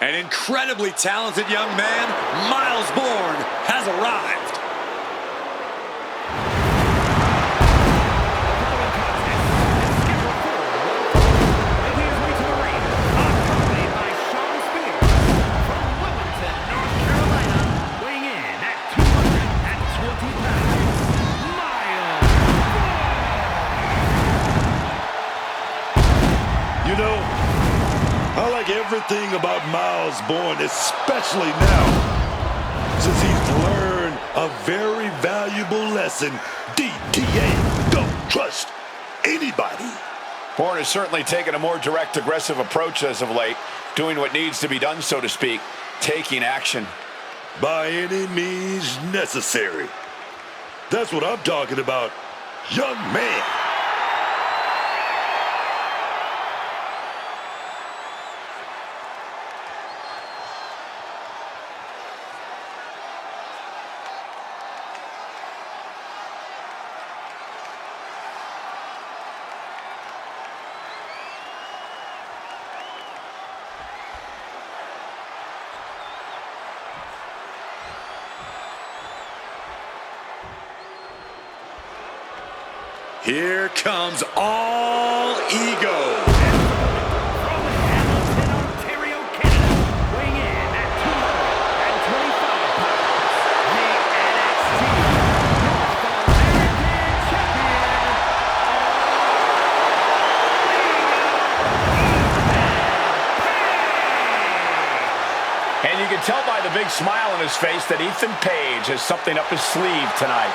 An incredibly talented young man, Miles Bourne, has arrived. You know, I like everything about Miles Bourne, especially now, since he's learned a very valuable lesson. DTA, don't trust anybody. Bourne has certainly taken a more direct, aggressive approach as of late, doing what needs to be done, so to speak, taking action. By any means necessary. That's what I'm talking about, young man. Here comes All Ego. And you can tell by the big smile on his face that Ethan Page has something up his sleeve tonight.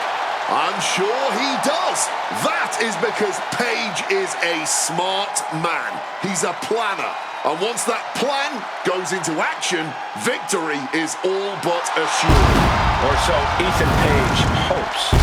I'm sure he does. That is because Page is a smart man. He's a planner. And once that plan goes into action, victory is all but assured. Or so Ethan Page hopes.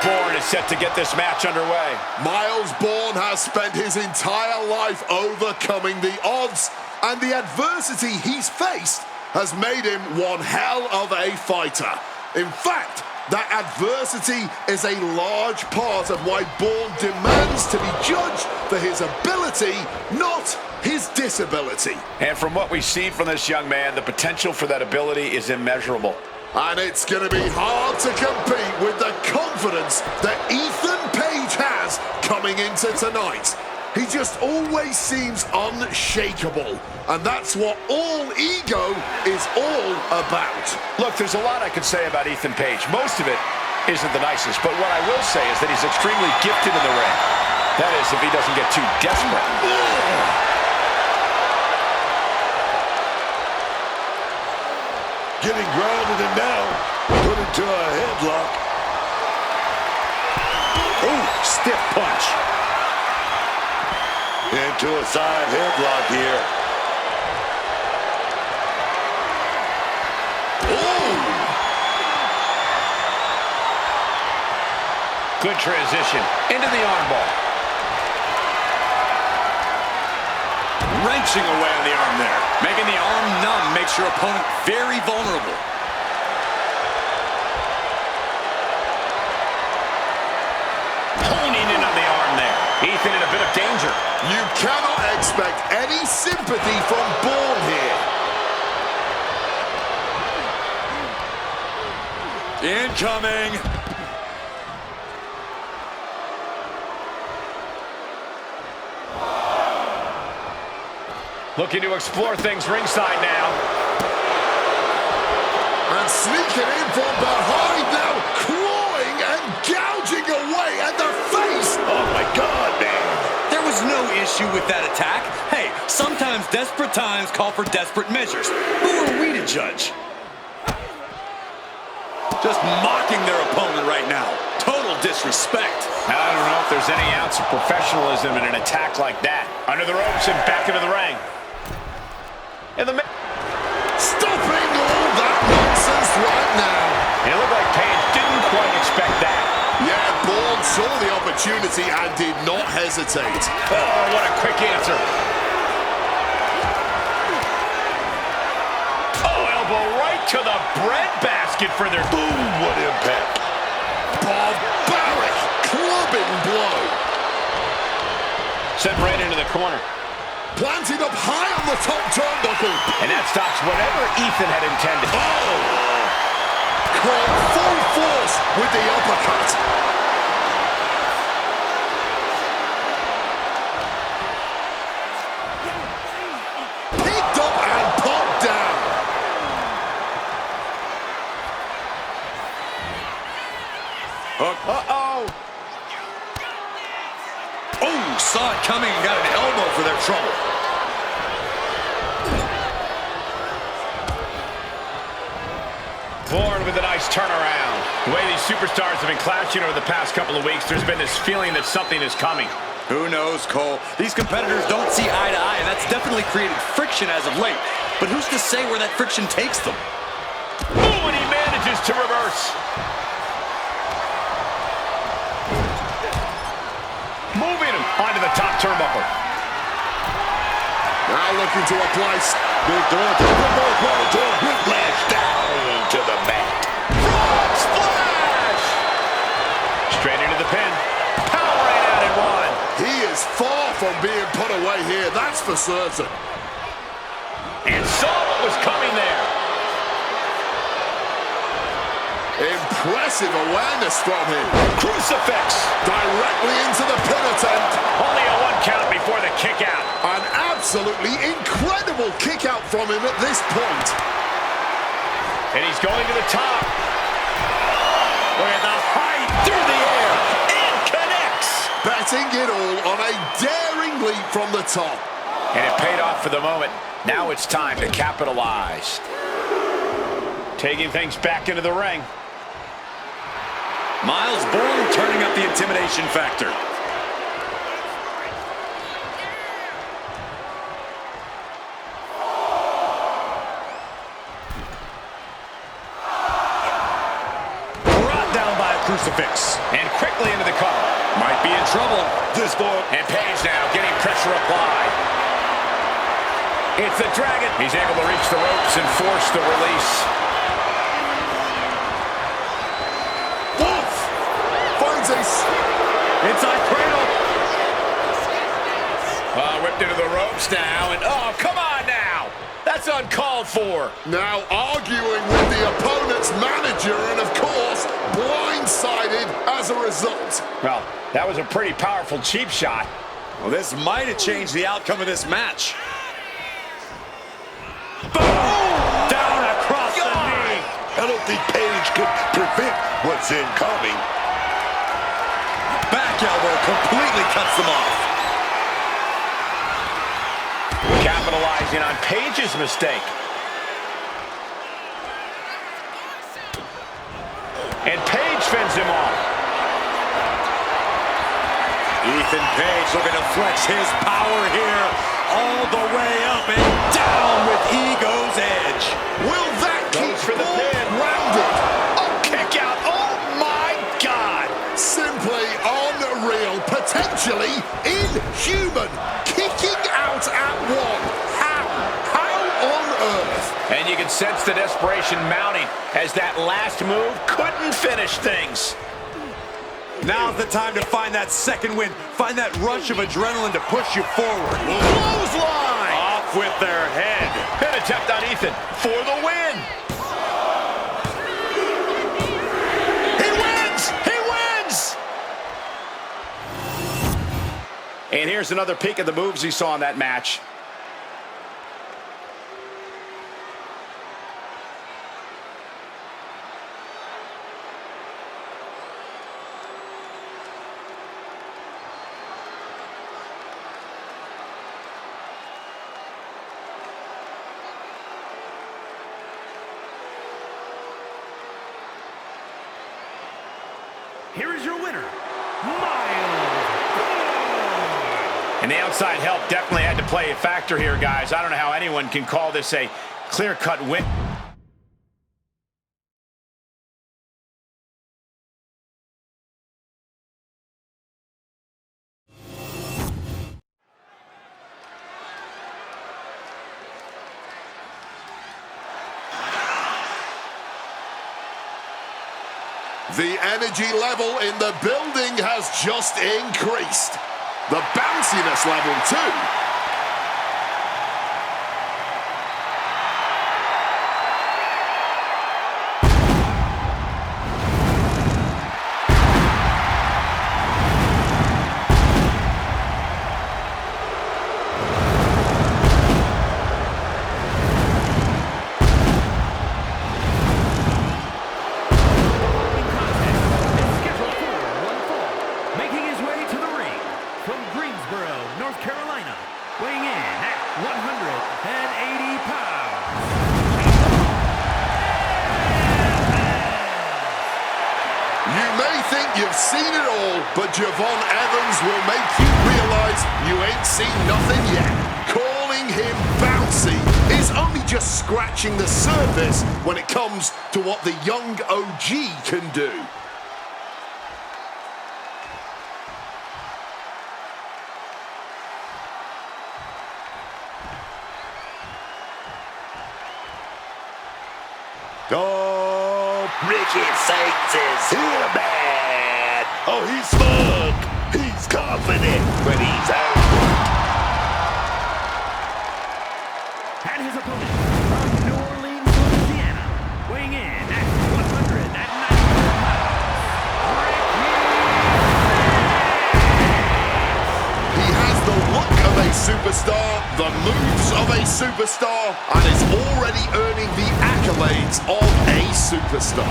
Bourne is set to get this match underway. Miles Bourne has spent his entire life overcoming the odds, and the adversity he's faced has made him one hell of a fighter. In fact, that adversity is a large part of why Bourne demands to be judged for his ability, not his disability. And from what we see from this young man, the potential for that ability is immeasurable. And it's going to be hard to compete with the confidence that Ethan Page has coming into tonight. He just always seems unshakable. And that's what All Ego is all about. Look, there's a lot I could say about Ethan Page. Most of it isn't the nicest. But what I will say is that he's extremely gifted in the ring. That is, if he doesn't get too desperate. Getting grounded and now put into a headlock. Ooh, stiff punch. Into a side headlock here. Ooh! Good transition into the armbar. Wrenching away on the arm there. Making the arm numb makes your opponent very vulnerable. Honing in on the arm there. Ethan in a bit of danger. You cannot expect any sympathy from Bourne here. Incoming. Looking to explore things ringside now. And sneaking in from behind now, clawing and gouging away at the face. Oh my God, man. There was no issue with that attack. Hey, sometimes desperate times call for desperate measures. Who are we to judge? Just mocking their opponent right now. Total disrespect. I don't know if there's any ounce of professionalism in an attack like that. Under the ropes and back into the ring. Stopping all that nonsense right now. opportunity and did not hesitate. Oh, what a quick answer. Oh, elbow right to the breadbasket for their... Boom, what impact. Barbaric clubbing blow. Sent right into the corner. Planted up high on the top turnbuckle. And that stops whatever Ethan had intended. Oh! Caught full force with the uppercut. Picked up and popped down. Uh-oh. Oh, saw it coming and got an elbow for their trouble. Born with a nice turnaround. The way these superstars have been clashing over the past couple of weeks, there's been this feeling that something is coming. Who knows, Cole? These competitors don't see eye to eye, and that's definitely created friction as of late. But who's to say where that friction takes them? Oh, and he manages to reverse. Moving him onto the top turnbuckle. Now looking to a place. Big throw to the whiplash down to the mat. Frog splash! Straight into the pin. Powering out at one. He is far from being put away here, that's for certain. And saw what was coming there. Impressive awareness from him. Crucifix. Directly into the pin attempt. Only a 1 count before the kick out. An absolutely incredible kick out from him at this point. And he's going to the top. Look at the height through the air. And connects. Betting it all on a daring leap from the top. And it paid off for the moment. Now it's time to capitalize. Taking things back into the ring. Miles Bourne turning up the intimidation factor. Brought down by a crucifix. And quickly into the cover. Might be in trouble. This boy. And Page now getting pressure applied. It's the Dragon. He's able to reach the ropes and force the release. Wolf finds ace. Inside cradle. Whipped into the ropes now. And oh, come on now. That's uncalled for. Now arguing with the opponent's manager and, of course, blindsided as a result. Well, that was a pretty powerful cheap shot. Well, this might have changed the outcome of this match. Boom! Down across the knee. I don't think Page could prevent what's incoming. Back elbow completely cuts them off. Capitalizing on Page's mistake. And Page fends him off. Ethan Page looking to flex his power here. All the way up and down with Ego's edge. Will that keep for the pin. grounded? Oh, kick out. Oh, my God. Simply unreal. Potentially inhuman. Kicking out at one. How on earth? And you can sense the desperation mounting as that last move couldn't finish things. Now's the time to find that second win. Find that rush of adrenaline to push you forward. Clothesline! Off with their head. Pin attempt on Ethan for the win. He wins! He wins! And here's another peek at the moves he saw in that match. Here is your winner, Miles. And the outside help definitely had to play a factor here, guys. I don't know how anyone can call this a clear-cut win. The energy level in the building has just increased. The bounciness level too. You've seen it all, but Javon Evans will make you realize you ain't seen nothing yet. Calling him bouncy is only just scratching the surface when it comes to what the young OG can do. Oh, Ricky Saints is here, man. Oh, he's smug, he's confident, but he's out. And his opponent from New Orleans, Louisiana, weighing in at 194 pounds, He has the look of a superstar, the moves of a superstar, and is already earning the accolades of a superstar.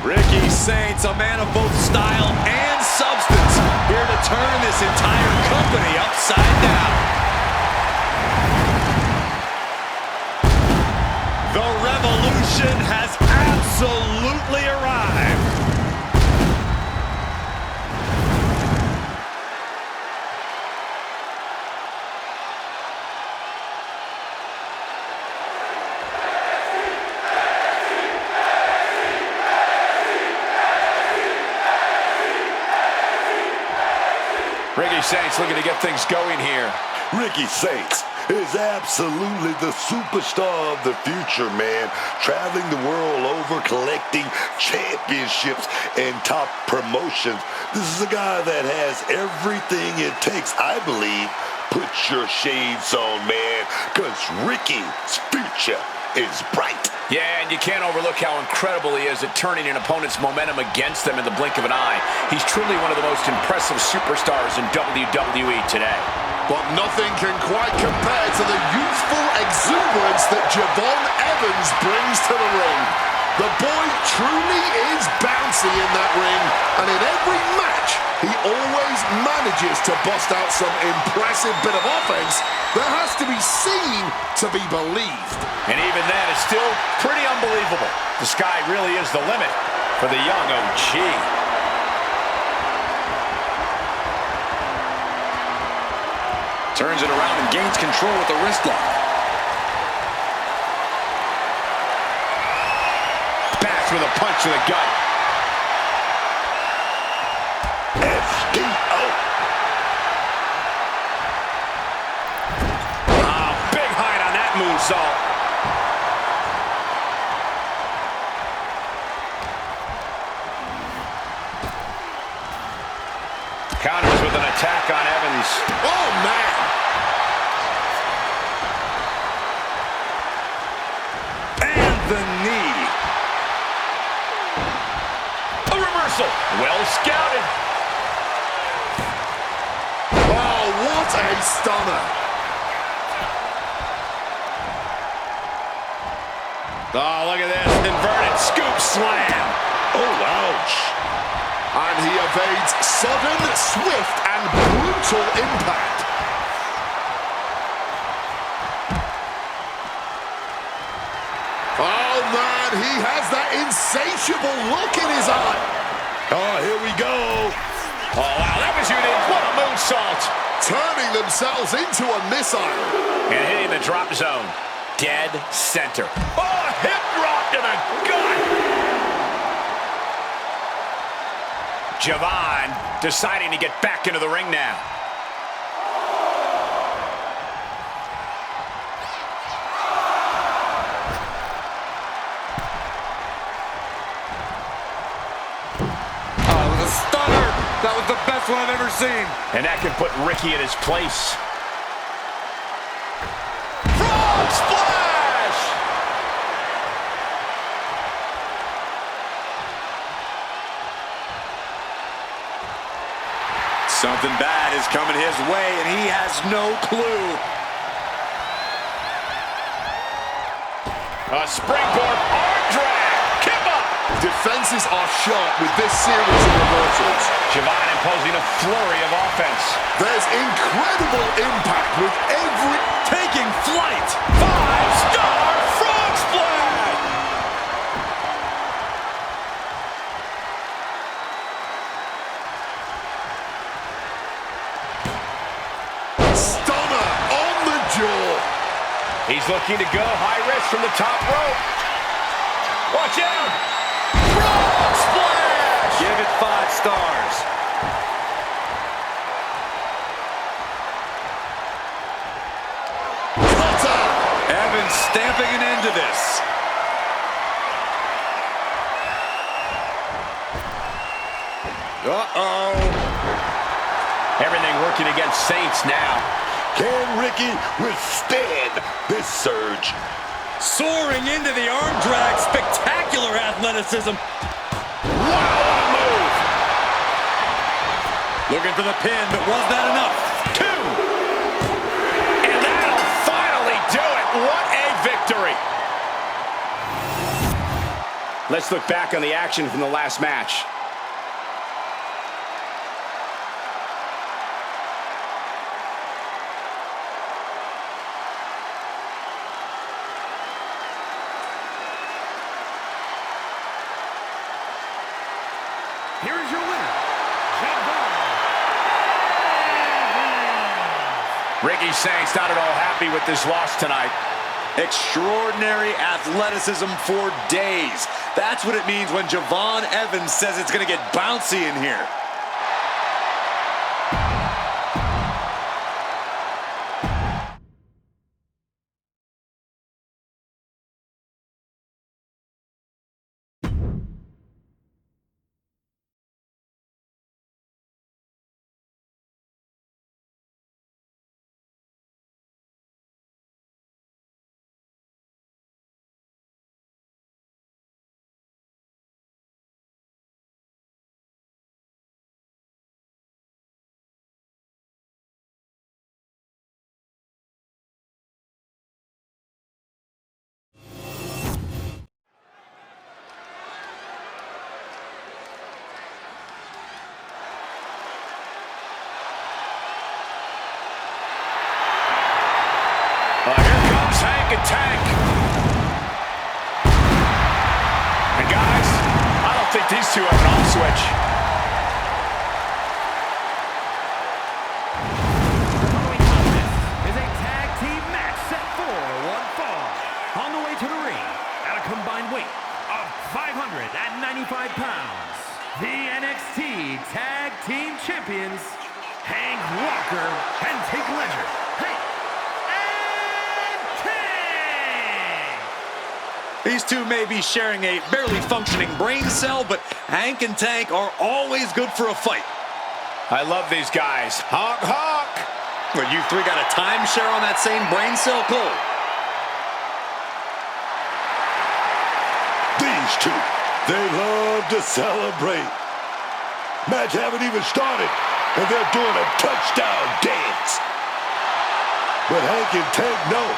Ricky Saints, a man of both style and substance, here to turn this entire company upside down. The revolution has absolutely arrived. Ricky Saints looking to get things going here. Ricky Saints is absolutely the superstar of the future, man. Traveling the world over, collecting championships and top promotions. This is a guy that has everything it takes, I believe. Put your shades on, man, because Ricky's future is bright. Yeah, and you can't overlook how incredible he is at turning an opponent's momentum against them in the blink of an eye. He's truly one of the most impressive superstars in WWE today. But nothing can quite compare to the youthful exuberance that Javon Evans brings to the ring. The boy truly is bouncy in that ring, and in every match, he always manages to bust out some impressive bit of offense that has to be seen to be believed. And even then, it's still pretty unbelievable. The sky really is the limit for the young OG. Turns it around and gains control with the wrist lock. Bats with a punch to the gut. SDO. Big height on that moonsault. Counters with an attack on Evans. Oh, man! And the knee. A reversal. Well scouted. Oh, what a stunner! Oh, look at this. Inverted scoop slam. Oh, ouch. And he evades sudden, swift, and brutal impact. Oh, man, he has that insatiable look in his eye. Oh, here we go. Oh, wow, that was unique. What a moonsault. Turning themselves into a missile. And hitting the drop zone. Dead center. Oh, hip drop to the gut. Javon deciding to get back into the ring now. seen. And that can put Ricky in his place. Frog splash! Something bad is coming his way, and he has no clue. A springboard arm drag. Keep up! Defenses are sharp with this series of reversals. Javon imposing a flurry of offense. There's incredible impact with every... Taking flight. 5-star frog splash. Stunner on the jaw. He's looking to go high risk from the top rope. Watch out! Frog splash! Give it 5 stars. Cutter. Evans stamping an end to this. Uh-oh. Everything working against Saints now. Can Ricky withstand this surge? Soaring into the arm drag. Spectacular athleticism. Wow, move! Looking for the pin, but was that enough? 2. And that'll finally do it. What a victory! Let's look back on the action from the last match. Here is your winner, Javon Evans. Ricky Saints not at all happy with this loss tonight. Extraordinary athleticism for days. That's what it means when Javon Evans says it's going to get bouncy in here. Here comes Hank and Tank. And guys, I don't think these two have an off switch. The following contest is a tag team match set for one fall. On the way to the ring, at a combined weight of 595 pounds, the NXT Tag Team Champions, Hank Walker and Take Leisure. Hank and Tank! These two may be sharing a barely functioning brain cell, but Hank and Tank are always good for a fight. I love these guys. Honk, honk! But you three got a timeshare on that same brain cell, Cole? These two, they love to celebrate. Match haven't even started, and they're doing a touchdown dance. But Hank and Tank know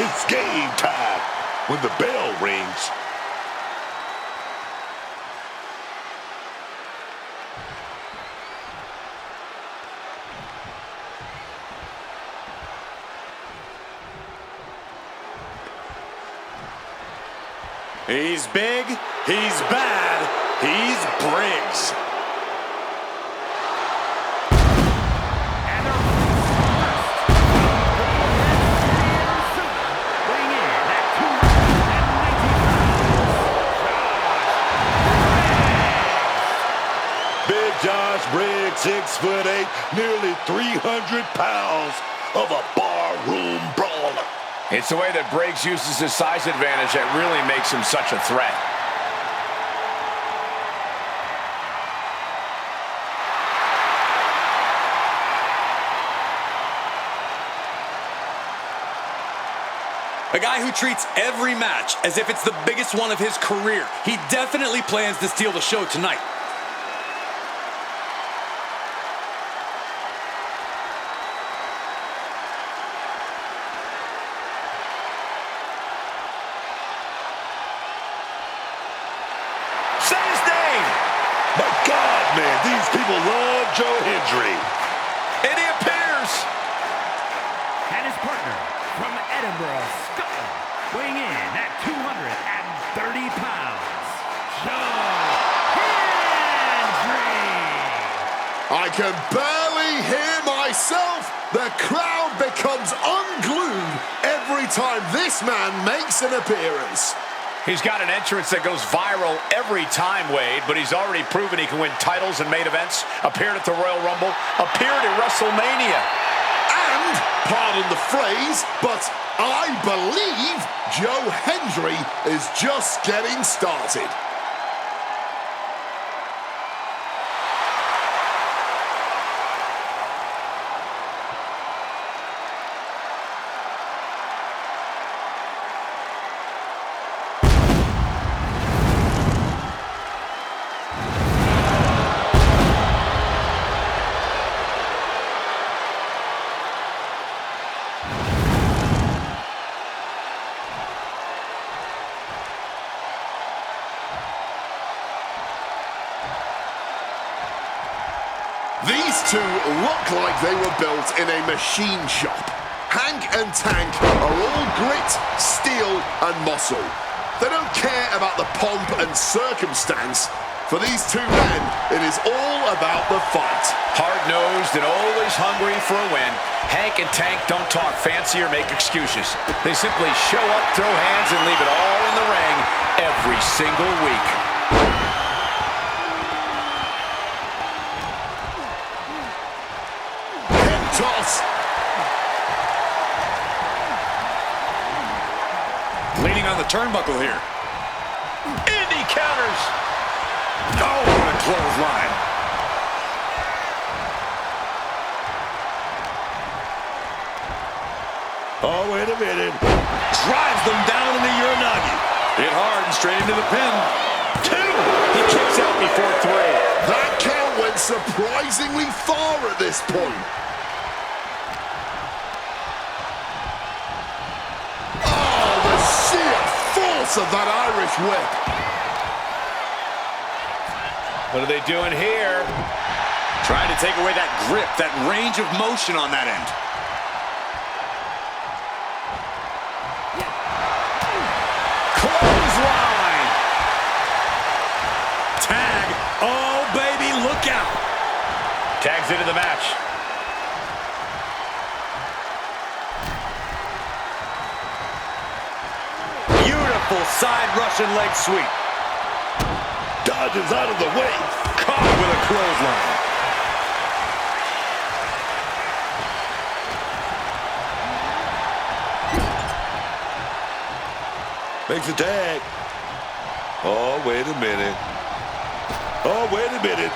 it's game time when the bell rings. He's big, he's bad, he's Briggs. And their first, weighing in at 219 pounds, Big Josh Briggs, 6'8", nearly 300 pounds of a barroom brawler. It's the way that Briggs uses his size advantage that really makes him such a threat. A guy who treats every match as if it's the biggest one of his career. He definitely plans to steal the show tonight. Say his name! My God, man, these people love Joe Hendry. And he appears! And his partner from Edinburgh, Scotland, weighing in at 230 pounds, Joe Hendry. I can barely hear myself. The crowd becomes unglued every time this man makes an appearance. He's got an entrance that goes viral every time, Wade, but he's already proven he can win titles and main events, appeared at the Royal Rumble, appeared at WrestleMania. And, pardon the phrase, but I believe Joe Hendry is just getting started. These two look like they were built in a machine shop. Hank and Tank are all grit, steel, and muscle. They don't care about the pomp and circumstance. For these two men, it is all about the fight. Hard-nosed and always hungry for a win, Hank and Tank don't talk fancy or make excuses. They simply show up, throw hands, and leave it all in the ring every single week. Toss. Leaning on the turnbuckle here. And he counters. Oh, what a clothesline. Oh, wait a minute. Drives them down in the Uranagi. Hit hard and straight into the pin. 2. He kicks out before 3. That count went surprisingly far at this point. Of that Irish whip. What are they doing here? Trying to take away that grip, that range of motion on that end. Clothesline. Tag. Oh, baby, look out. Tags into the match. Beautiful side Russian leg sweep. Dodges out of the way. Caught with a clothesline. Makes a tag. Oh, wait a minute. Oh, wait a minute.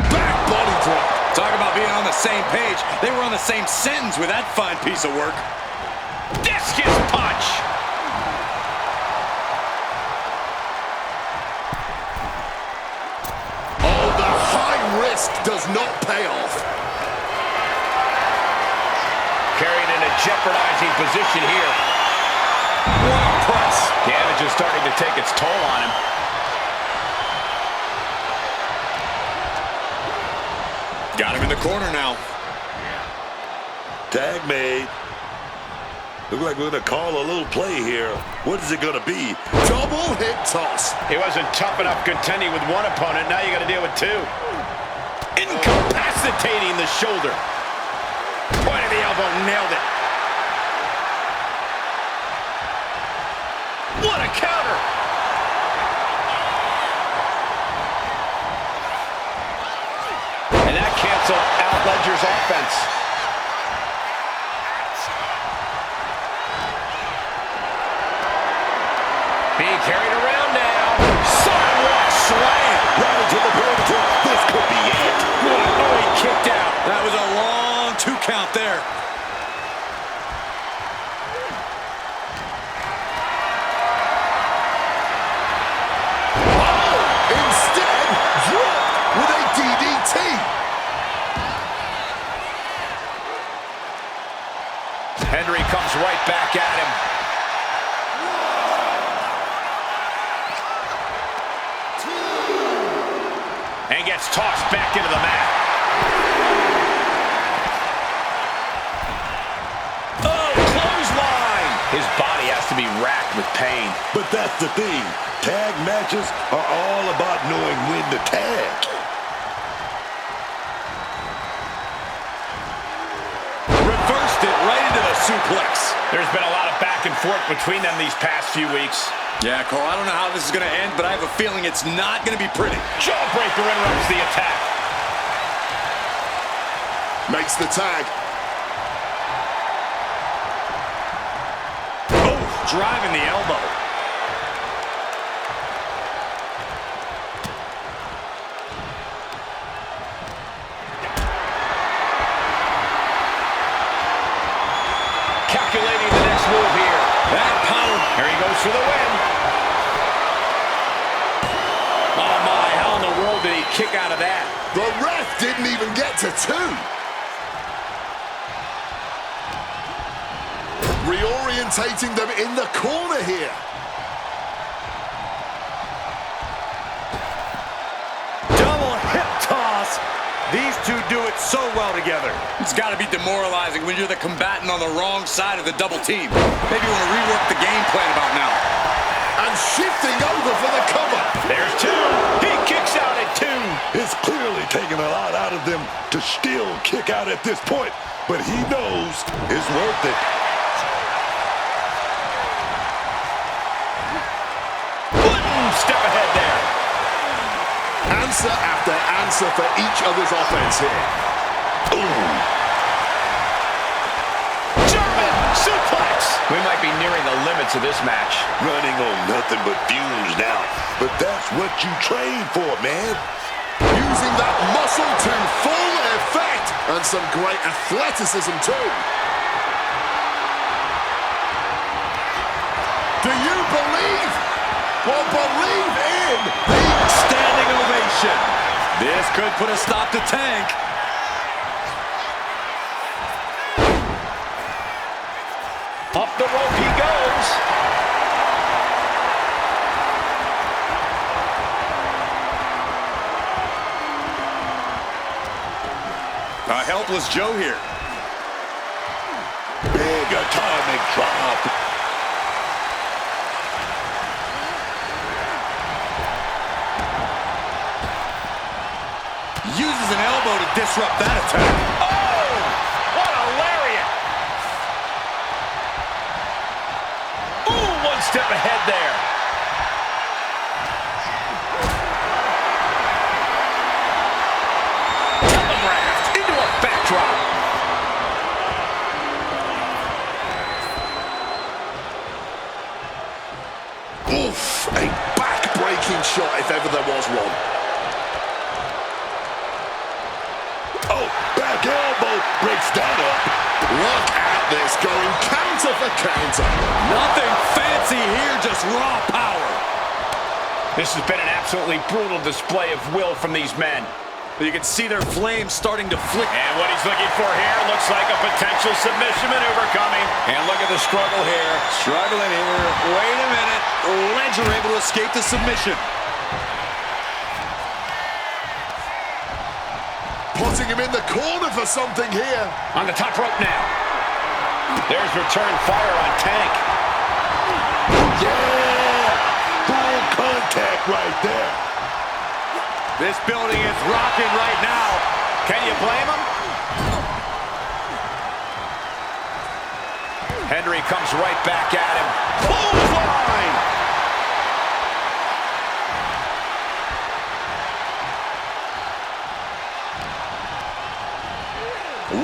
Back body drop. Talk about being on the same page. They were on the same sentence with that fine piece of work. Discus punch. Oh, the high risk does not pay off. Carried in a jeopardizing position here. What a press. Damage is starting to take its toll on him. Got him in the corner now. Tag made. Look like we're going to call a little play here. What is it going to be? Double hip toss. He wasn't tough enough contending with one opponent. Now you got to deal with 2. Incapacitating the shoulder. Point of the elbow, nailed it. What a counter. And that canceled out Ledger's offense. Being carried around now. Sidewalk slam. Right into the building. This could be it. Oh, he kicked out. That was a long 2 count there. back at him. And gets tossed back into the mat. Oh, clothesline! His body has to be racked with pain. But that's the thing. Tag matches are all about knowing when to tag. Reversed it right into the suplex. There's been a lot of back and forth between them these past few weeks. Yeah, Cole, I don't know how this is going to end, but I have a feeling it's not going to be pretty. Jawbreaker interrupts the attack. Makes the tag. Oh, driving the elbow. Calculating the next move here. That power. Here he goes for the win. Oh, my, how in the world did he kick out of that? The ref didn't even get to 2. Reorientating them in the corner here. Double hip toss. These two do it so well together. It's got to be demoralizing when you're the combatant on the wrong side of the double team. Maybe you want to rework the game plan about now. And shifting over for the cover. There's 2. He kicks out at 2. It's clearly taking a lot out of them to still kick out at this point, but he knows it's worth it. Step ahead there. Answer after answer for each other's offense here. Ooh. German suplex. We might be nearing the limits of this match. Running on nothing but fumes now, but that's what you train for, man. Using that muscle to full effect. And some great athleticism too. Do you believe? Well, believe in the Standing ovation. This could put a stop to Tank. Up the rope he goes. A helpless Joe here. Big atomic drop. Uses an elbow to disrupt that attack. Oh! What a lariat! Ooh, one step ahead there. Telegraphed into a backdrop. oof, a back-breaking shot if ever there was one. Oh, back elbow breaks that up. Look at this, going counter for counter. Nothing fancy here, just raw power. This has been an absolutely brutal display of will from these men. You can see their flames starting to flicker. And what he's looking for here looks like a potential submission maneuver coming. And look at the struggle here. Struggling here. Wait a minute. Ledger able to escape the submission. Putting him in the corner for something here. On the top rope now. There's return fire on Tank. Yeah! Full contact right there. This building is rocking right now. Can you blame him? Henry comes right back at him. Clothesline!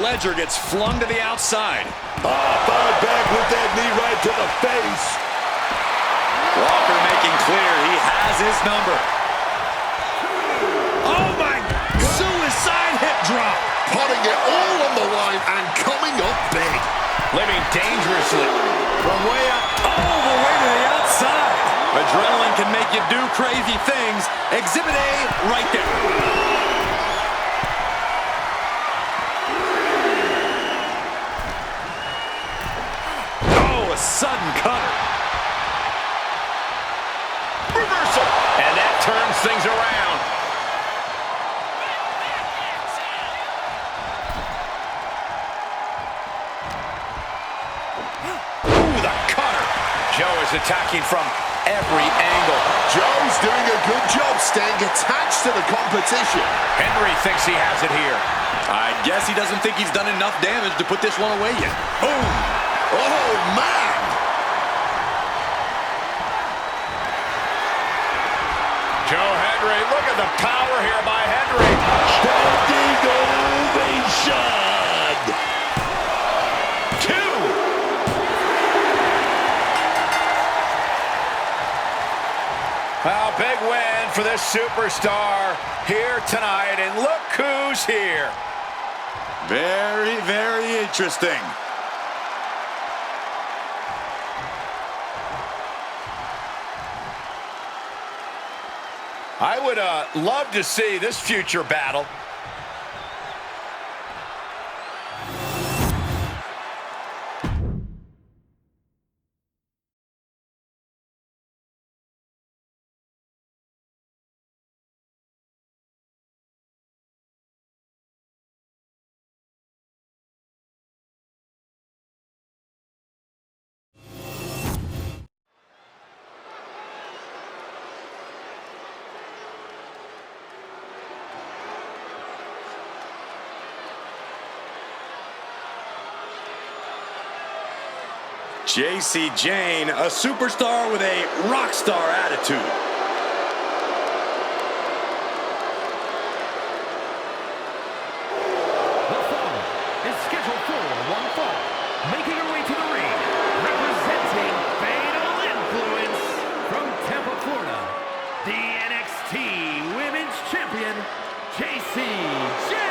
Ledger gets flung to the outside. Fouled back with that knee right to the face. Walker making clear he has his number. Oh my, suicide hip drop. Putting it all on the line and coming up big. Living dangerously. From way up, all the way to the outside. Adrenaline can make you do crazy things. Exhibit A right there. things around. Ooh, the cutter. Joe is attacking from every angle. Joe's doing a good job staying attached to the competition. Henry thinks he has it here. I guess he doesn't think he's done enough damage to put this one away yet. Boom! Oh, man! Joe Henry, look at the power here by Henry. Standing ovation. 2. A big win for this superstar here tonight, and look who's here. Very, very interesting. I would love to see this future battle. J.C. Jane, a superstar with a rock star attitude. The following is scheduled for one fall, making her way to the ring, representing Fatal Influence from Tampa, Florida, the NXT Women's Champion, J.C. Jane.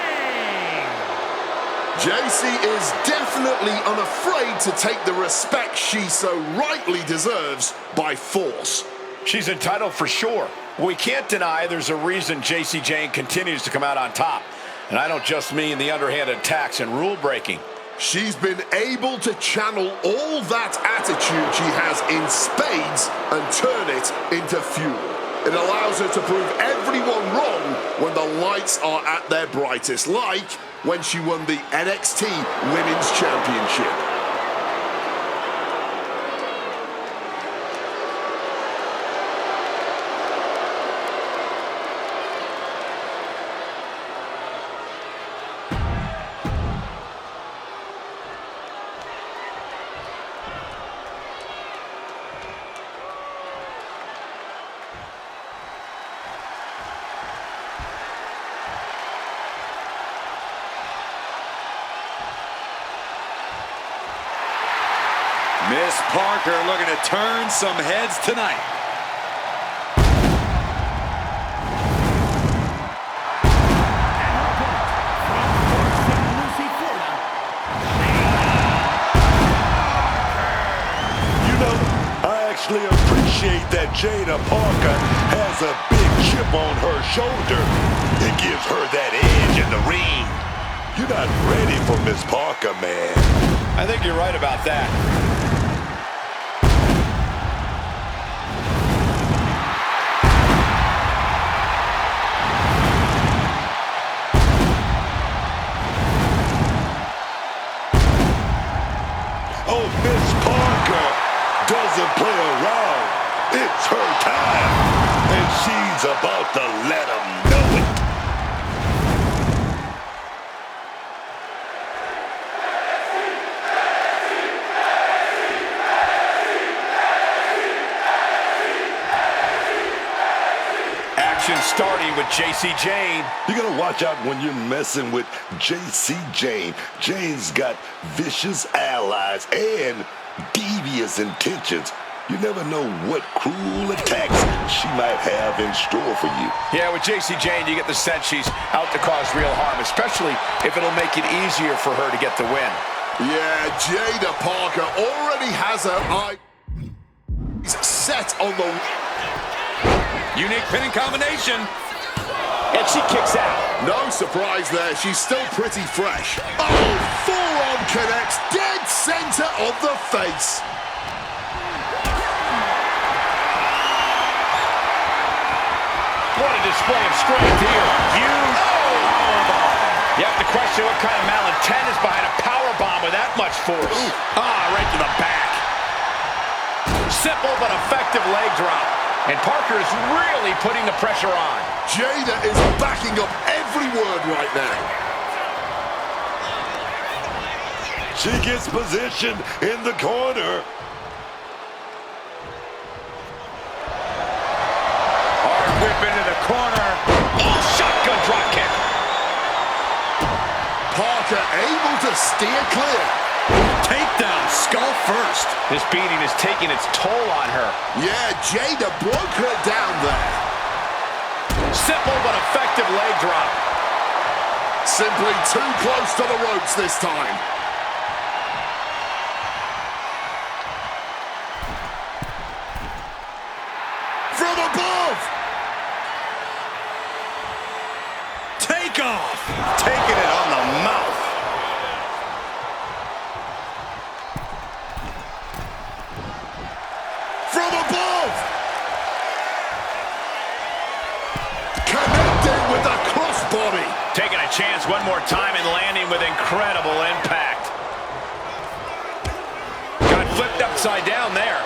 JC is definitely unafraid to take the respect she so rightly deserves by force. She's entitled for sure. We can't deny there's a reason J.C. Jane continues to come out on top. And I don't just mean the underhand attacks and rule breaking. She's been able to channel all that attitude she has in spades and turn it into fuel. It allows her to prove everyone wrong when the lights are at their brightest, like when she won the NXT Women's Championship. Miss Parker looking to turn some heads tonight. You know, I actually appreciate that Jada Parker has a big chip on her shoulder. It gives her that edge in the ring. You're not ready for Miss Parker, man. I think you're right about that. Oh, Miss Parker doesn't play around. It's her time, and she's about to let them know it. Action starting with J.C. Jane. You gotta watch out when you're messing with J.C. Jane. Jane's got vicious allies and devious intentions. You never know what cruel attacks she might have in store for you. Yeah, with J.C. Jane, you get the sense she's out to cause real harm, especially if it'll make it easier for her to get the win. Yeah, Jada Parker already has her eyes set on the... Unique pinning combination. And she kicks out. No surprise there, she's still pretty fresh. Oh, forearm connects dead center of the face. What a display of strength here. Huge powerbomb. You have to question what kind of malintent is behind a power bomb with that much force. Right to the back. Simple but effective leg drop. And Parker is really putting the pressure on. Jada is backing up every word right now. She gets positioned in the corner. Hard whip into the corner. Oh, shotgun drop kick. Parker able to steer clear. Takedown, skull first. This beating is taking its toll on her. Yeah, Jada broke her down there. Simple but effective leg drop. Simply too close to the ropes this time. From above! Take off. Taking it on the mouth. From above! Connecting with the crossbody. Taking a chance one more time and landing with incredible impact. Got flipped upside down there.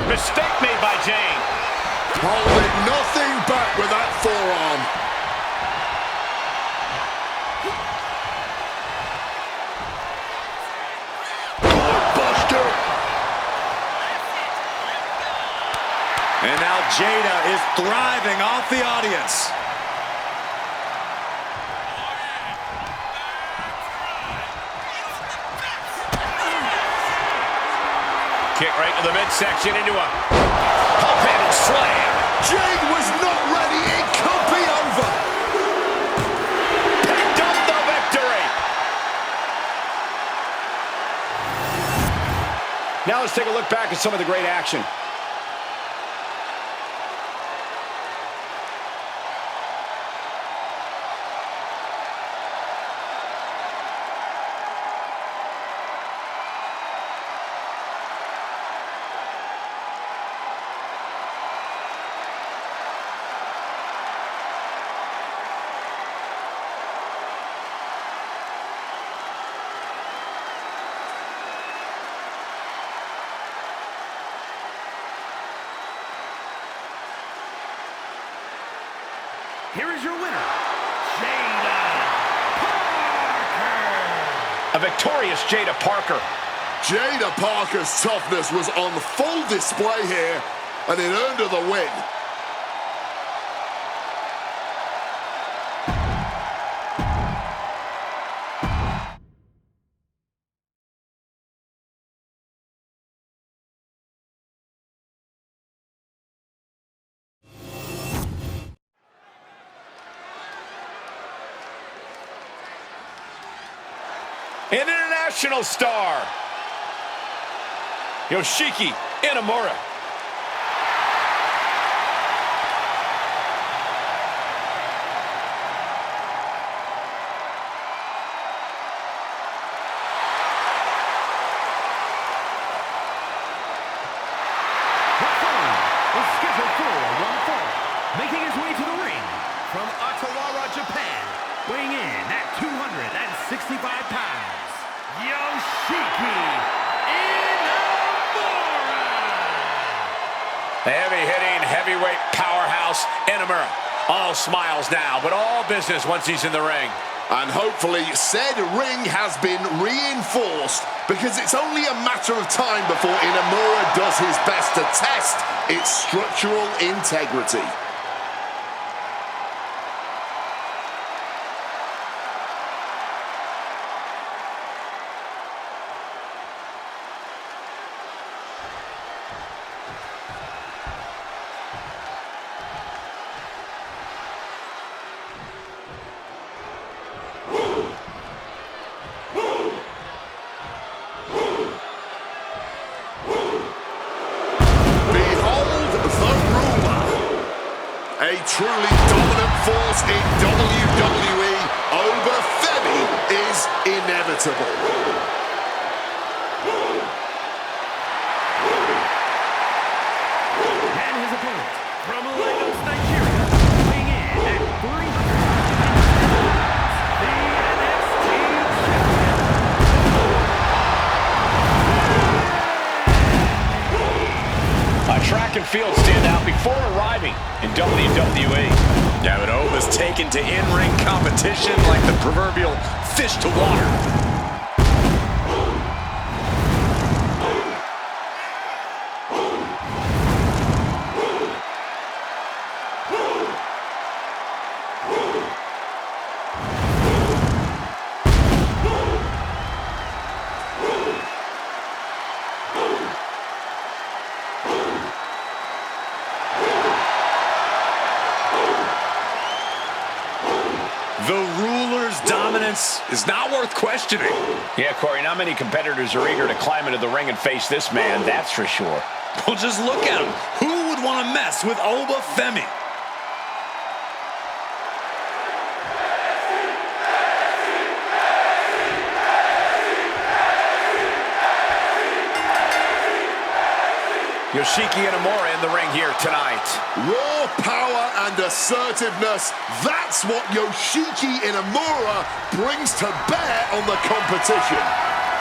Mistake made by Jane. Holding nothing back with that forearm. Buster. And now Jada is thriving off the audience. Kick right to the midsection into a pump-handle slam. Jade was not ready. It could be over. Picked up the victory. Now let's take a look back at some of the great action. Here is your winner, Jada Parker. A victorious Jada Parker. Jada Parker's toughness was on full display here, and it earned her the win. An international star, Yoshiki Inamura. Is scheduled for one fall, making his way to the ring from Ottawa, Japan, weighing in at 265 pounds, Yoshiki Inamura. The heavy-hitting, heavyweight powerhouse, Inamura. All smiles now, but all business once he's in the ring. And hopefully said ring has been reinforced, because it's only a matter of time before Inamura does his best to test its structural integrity. A truly dominant force in WWE over Femi is inevitable. And his opponent, From Lagos, Nigeria, weighing in at 300 the NXT champion. A track and field standout before arriving in WWE. Yeah, but Oba's taken to in-ring competition like the proverbial fish to water. The ruler's dominance is not worth questioning. Yeah, Corey, not many competitors are eager to climb into the ring and face this man, that's for sure. Well, just look at him. Who would want to mess with Oba Femi? Yoshiki Inamura in the ring here tonight. Raw power and assertiveness. That's what Yoshiki Inamura brings to bear on the competition.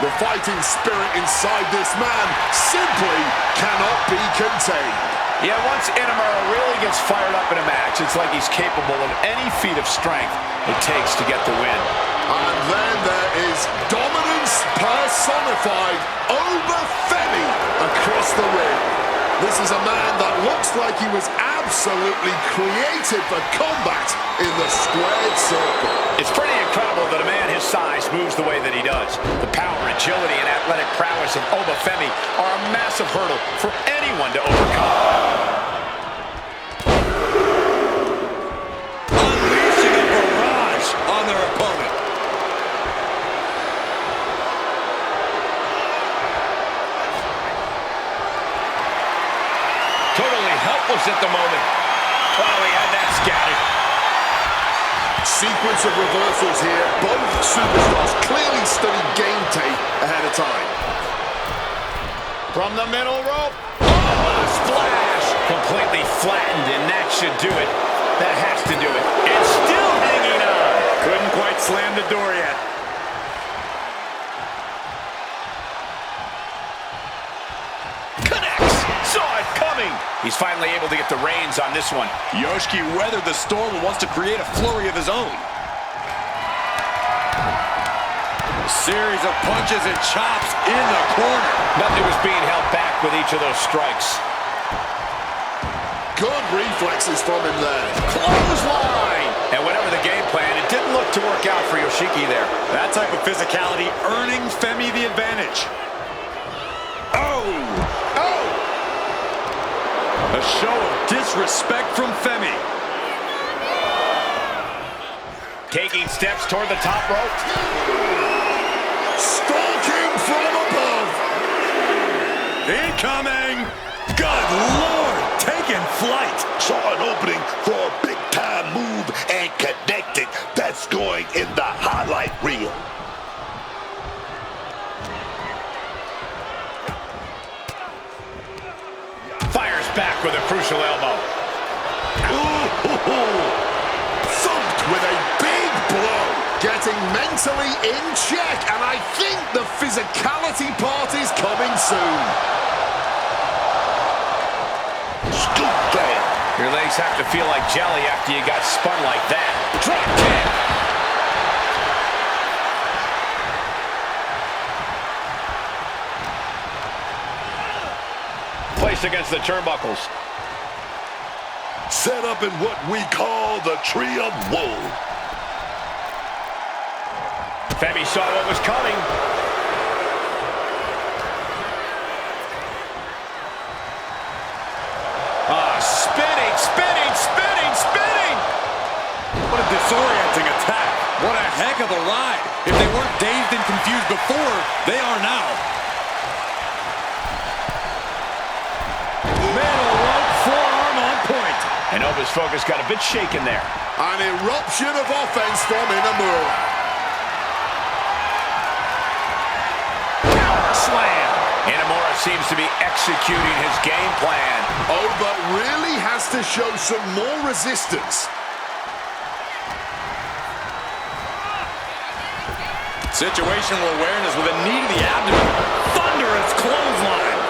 The fighting spirit inside this man simply cannot be contained. Yeah, once Inamura really gets fired up in a match, it's like he's capable of any feat of strength it takes to get the win. And then there is dominance personified, Oba Femi across the ring. This is a man that looks like he was absolutely created for combat in the squared circle. It's pretty incredible that a man his size moves the way that he does. The power, agility, and athletic prowess of Oba Femi are a massive hurdle for anyone to overcome. Unleashing a barrage on their opponent. Totally helpless at the moment. Oh, he had that scattered. Sequence of reversals here. Both superstars clearly studied game tape ahead of time. From the middle rope. Oh, splash! Completely flattened, and that should do it. That has to do it. And still hanging on. Couldn't quite slam the door yet. Connects. Saw it coming. He's finally able to get the reins on this one. Yoshiki weathered the storm and wants to create a flurry of his own. A series of punches and chops in the corner. Nothing was being held back with each of those strikes. Good reflexes from him there. Clothesline! And whatever the game plan, it didn't look to work out for Yoshiki there. That type of physicality earning Femi the advantage. Oh! Oh! A show of disrespect from Femi. Taking steps toward the top rope. Stalking from above. Incoming! Good Lord! Taking flight! Saw an opening for a big-time move and connected. That's going in the highlight reel. Fires back with a crucial elbow. Ooh, thumped with a big blow. Getting mentally in check, and I think the physicality part is coming soon. Scoop down. Your legs have to feel like jelly after you got spun like that. Drop kick. Placed against the turnbuckles. Set up in what we call the Tree of Woe. Femi saw what was coming. Spinning, spinning, spinning, spinning! What a disorienting attack. What a heck of a ride. If they weren't dazed and confused before, they are now. Middle rope forearm on point. And Oba's focus got a bit shaken there. An eruption of offense from Inamura. Power slam. Inamura seems to be executing his game plan. Oh, but really has to show some more resistance. Situational awareness with a knee to the abdomen. Thunderous clothesline.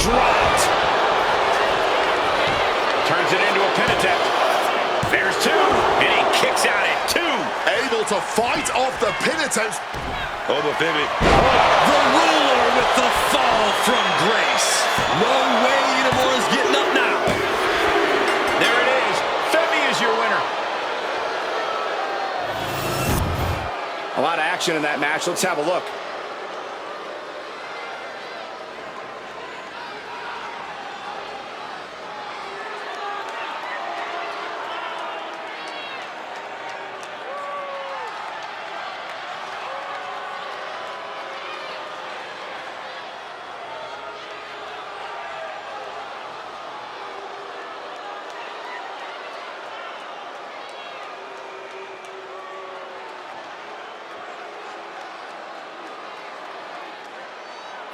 Dropped. Turns it into a pin attempt. There's two, and he kicks out at two. Able to fight off the pin attempts. Femi. The ruler with the fall from grace. No way Nakamura's getting up now. There it is. Femi is your winner. A lot of action in that match. Let's have a look.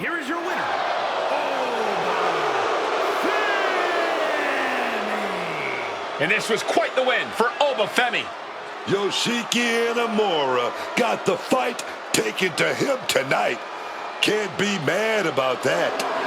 Here is your winner, And this was quite the win for Femi. Yoshiki Inamura got the fight taken to him tonight. Can't be mad about that.